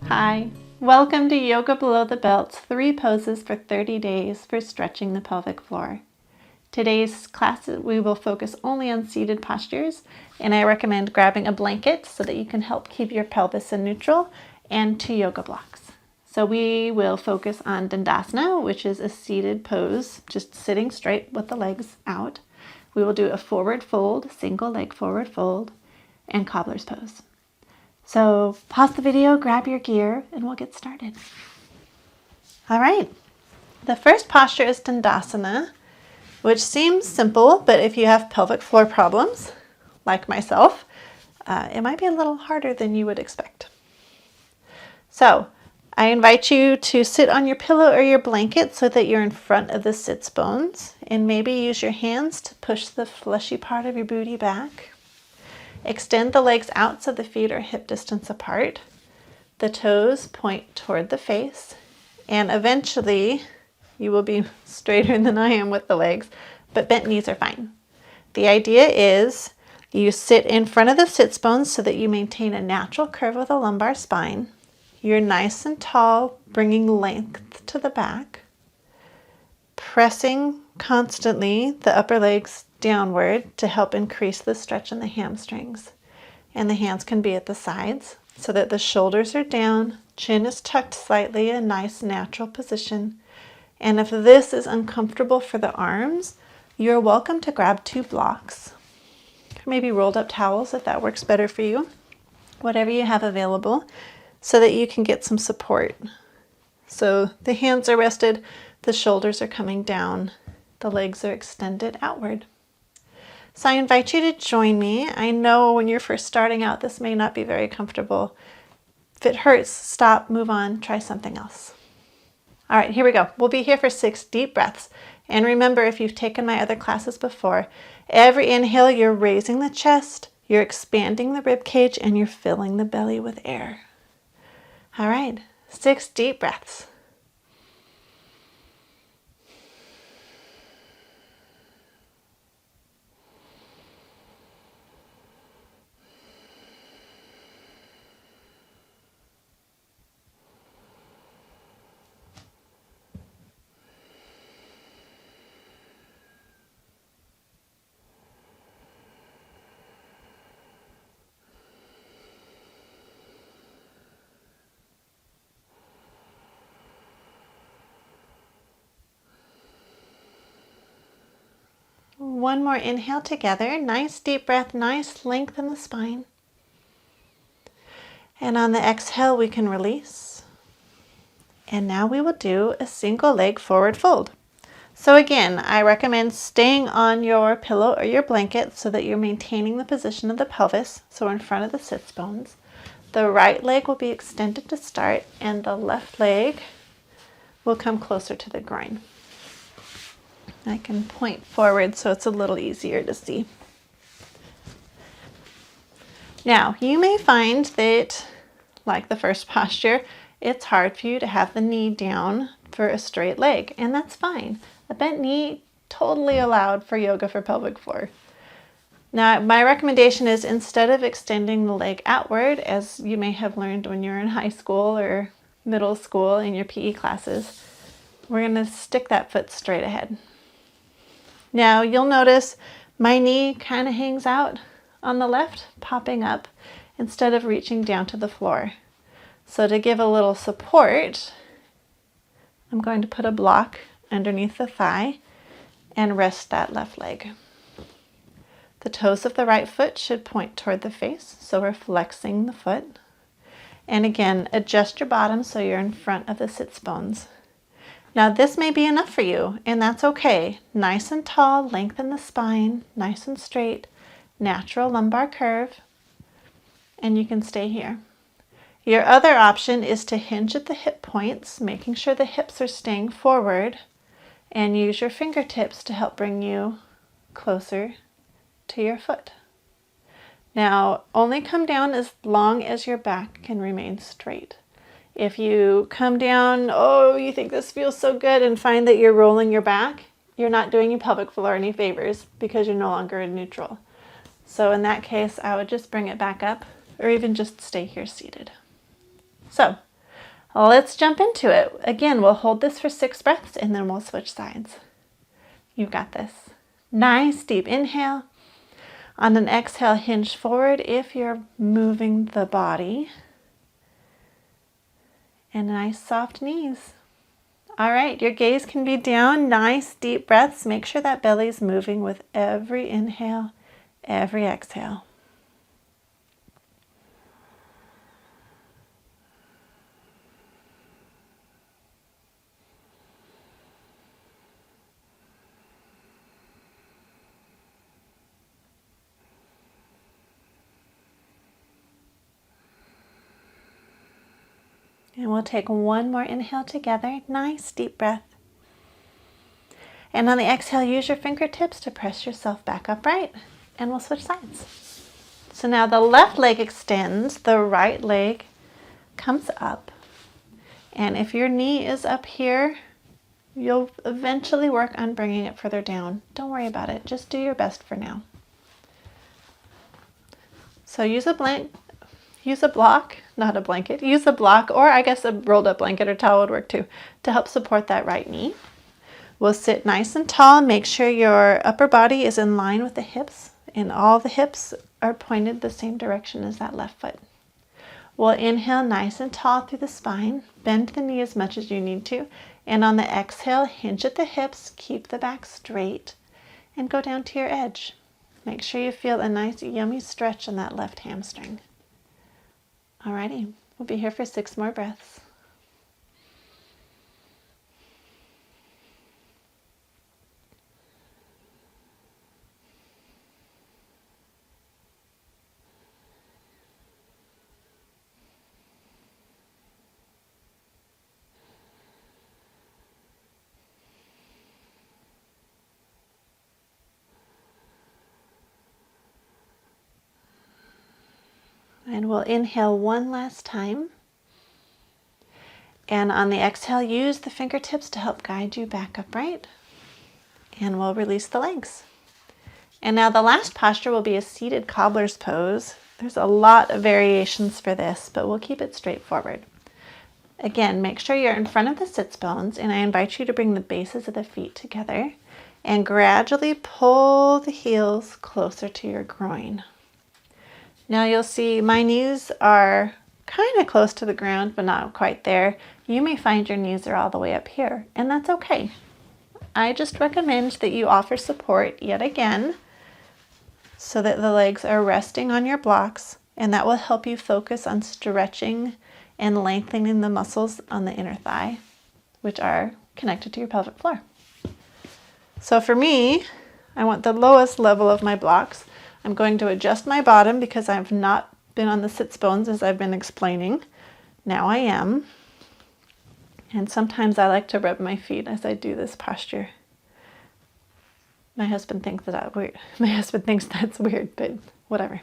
Hi, welcome to Yoga Below the Belt's 3 poses for 30 days for stretching the pelvic floor. Today's class we will focus only on seated postures, and I recommend grabbing a blanket so that you can help keep your pelvis in neutral, and 2 yoga blocks. So we will focus on Dandasana, which is a seated pose, just sitting straight with the legs out. We will do a forward fold, single leg forward fold, and Cobbler's pose. So pause the video, grab your gear, and we'll get started. All right, the first posture is Dandasana, which seems simple, but if you have pelvic floor problems, like myself, it might be a little harder than you would expect. So I invite you to sit on your pillow or your blanket so that you're in front of the sits bones, and maybe use your hands to push the fleshy part of your booty back. Extend the legs out so the feet are hip distance apart. The toes point toward the face, and eventually you will be straighter than I am with the legs, but bent knees are fine. The idea is you sit in front of the sits bones so that you maintain a natural curve of the lumbar spine. You're nice and tall, bringing length to the back, pressing constantly the upper legs downward to help increase the stretch in the hamstrings. And the hands can be at the sides so that the shoulders are down, chin is tucked slightly, a nice natural position. And if this is uncomfortable for the arms, you're welcome to grab 2 blocks, maybe rolled up towels if that works better for you, whatever you have available, so that you can get some support. So the hands are rested, the shoulders are coming down, the legs are extended outward. So I invite you to join me. I know when you're first starting out, this may not be very comfortable. If it hurts, stop, move on, try something else. All right, here we go. We'll be here for 6 deep breaths. And remember, if you've taken my other classes before, every inhale, you're raising the chest, you're expanding the rib cage, and you're filling the belly with air. All right, 6 deep breaths. One more inhale together. Nice deep breath, nice length in the spine. And on the exhale, we can release. And now we will do a single leg forward fold. So again, I recommend staying on your pillow or your blanket so that you're maintaining the position of the pelvis, so in front of the sits bones. The right leg will be extended to start, and the left leg will come closer to the groin. I can point forward so it's a little easier to see. Now, you may find that, like the first posture, it's hard for you to have the knee down for a straight leg, and that's fine. A bent knee, totally allowed for yoga for pelvic floor. Now, my recommendation is instead of extending the leg outward, as you may have learned when you're in high school or middle school in your PE classes, we're going to stick that foot straight ahead. Now you'll notice my knee kind of hangs out on the left, popping up instead of reaching down to the floor. So to give a little support, I'm going to put a block underneath the thigh and rest that left leg. The toes of the right foot should point toward the face, so we're flexing the foot. And again, adjust your bottom so you're in front of the sits bones. Now this may be enough for you, and that's okay. Nice and tall, lengthen the spine, nice and straight, natural lumbar curve, and you can stay here. Your other option is to hinge at the hip points, making sure the hips are staying forward, and use your fingertips to help bring you closer to your foot. Now, only come down as long as your back can remain straight. If you come down, oh, you think this feels so good, and find that you're rolling your back, you're not doing your pelvic floor any favors because you're no longer in neutral. So in that case, I would just bring it back up, or even just stay here seated. So Let's jump into it. Again, we'll hold this for 6 breaths and then we'll switch sides. You've got this. Nice deep inhale. On an exhale, hinge forward if you're moving the body. And nice soft knees. All right, your gaze can be down. Nice deep breaths. Make sure that belly's moving with every inhale, every exhale. And we'll take one more inhale together. Nice deep breath. And on the exhale, use your fingertips to press yourself back upright. And we'll switch sides. So now the left leg extends, the right leg comes up. And if your knee is up here, you'll eventually work on bringing it further down. Don't worry about it. Just do your best for now. So use a block, not a blanket. Use a block, or I guess a rolled up blanket or towel would work too, to help support that right knee. We'll sit nice and tall. Make sure your upper body is in line with the hips, and all the hips are pointed the same direction as that left foot. We'll inhale nice and tall through the spine. Bend the knee as much as you need to. And on the exhale, hinge at the hips, keep the back straight, and go down to your edge. Make sure you feel a nice yummy stretch on that left hamstring. Alrighty, we'll be here for 6 more breaths. And we'll inhale one last time. And on the exhale, use the fingertips to help guide you back upright. And we'll release the legs. And now the last posture will be a seated cobbler's pose. There's a lot of variations for this, but we'll keep it straightforward. Again, make sure you're in front of the sits bones, and I invite you to bring the bases of the feet together and gradually pull the heels closer to your groin. Now you'll see my knees are kind of close to the ground, but not quite there. You may find your knees are all the way up here, and that's okay. I just recommend that you offer support yet again so that the legs are resting on your blocks, and that will help you focus on stretching and lengthening the muscles on the inner thigh, which are connected to your pelvic floor. So for me, I want the lowest level of my blocks. I'm going to adjust my bottom because I've not been on the sits bones as I've been explaining. Now I am. And sometimes I like to rub my feet as I do this posture. My husband thinks that's weird, but whatever.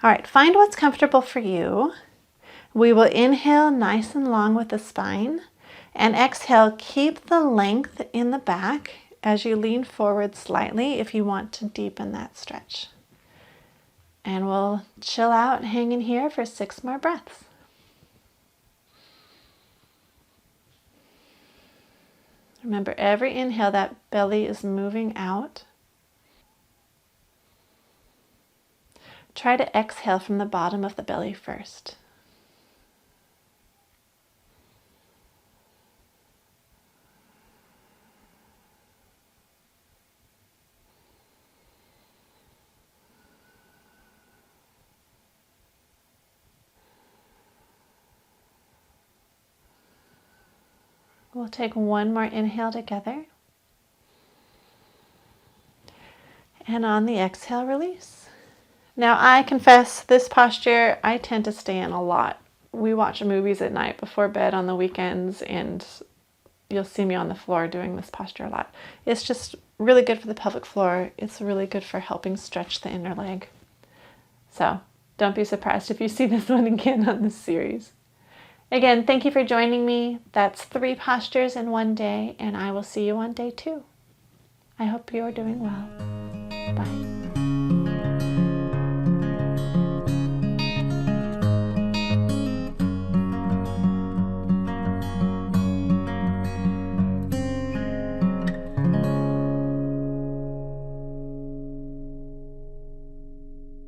All right, find what's comfortable for you. We will inhale nice and long with the spine, and exhale, keep the length in the back as you lean forward slightly if you want to deepen that stretch. And we'll chill out hanging here for 6 more breaths. Remember, every inhale, that belly is moving out. Try to exhale from the bottom of the belly first. We'll take one more inhale together. And on the exhale, release. Now, I confess, this posture, I tend to stay in a lot. We watch movies at night before bed on the weekends, and you'll see me on the floor doing this posture a lot. It's just really good for the pelvic floor. It's really good for helping stretch the inner leg. So don't be surprised if you see this one again on this series. Again, thank you for joining me. That's 3 postures in one day, and I will see you on day 2. I hope you're doing well. Bye.